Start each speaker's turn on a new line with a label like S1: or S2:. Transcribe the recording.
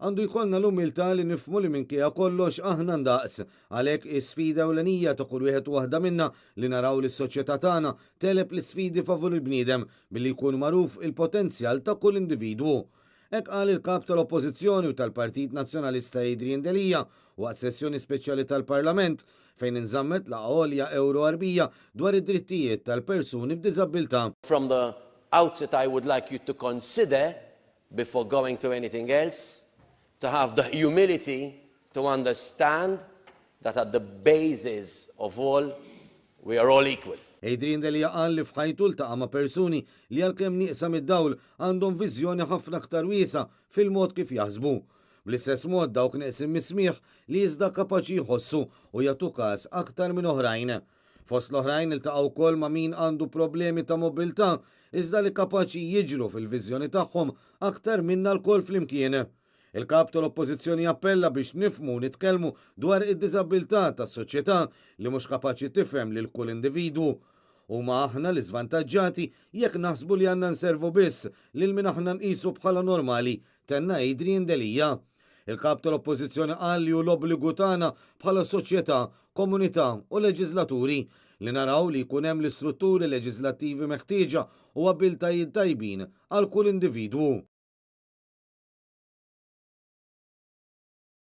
S1: Għandu jkollna l-umiltà li nifmu li minkejja kollox aħna ndaqs, għalhekk is-sfida ewlenija ta' kull wieħed waħda minna li naraw li s-soċjetà tagħna teleb l-isfidi favur il-bniedem billi jkun magħruf il-potenzjal ta' kull individwu. Hekk qal il-kap tal-Oppożizzjoni u tal-Partit Nazzjonalista Adrien Delija waqt sessjoni speċjali tal-Parlament fejn inżammet laqgħa għolja Ewro-Arbija dwar id-drittijiet tal-persuni b'diżabilità.
S2: From the outset, I would like you to consider, before going to anything else, to have the humility to understand that at the basis of all, we are all equal.
S1: Adrien Delija qal li f'ħajtu ltaqa' ma' persuni li għalkemm nieqsa mid-dawl għandhom viżjoni ħafna aktar wiesa fil-mod kif jaħsbu. Bl-istess mod dawk neqsim mismieħ li iżda kapaċi jħossu u jagħtu każ aktar minn oħrajn. Fost l-oħrajn iltaqgħu wkoll ma' min għandu problemi ta' mobilità iżda li kapaċi jiġru fil-viżjoni tagħhom aktar minna l-kol flimkien. Il-kap tal-Oppożizzjoni appella biex nifmu nitkellmu dwar id-diżabilità tas-soċjetà li mhux kapaċi tifhem lil kull individwu. U ma aħna li żvantaġġati jekk naħsbu li għandna nservu biss lil min aħna nqisu bħala normali, tenna Adrien Delija. Il-kap tal-Oppożizzjoni qal li hu l-obbligu tagħna bħala soċjetà, komunità u leġislaturi li naraw li jkun hemm l-istrutturi leġislattivi meħtieġa u abiltajiet tajbin għal kull individwu.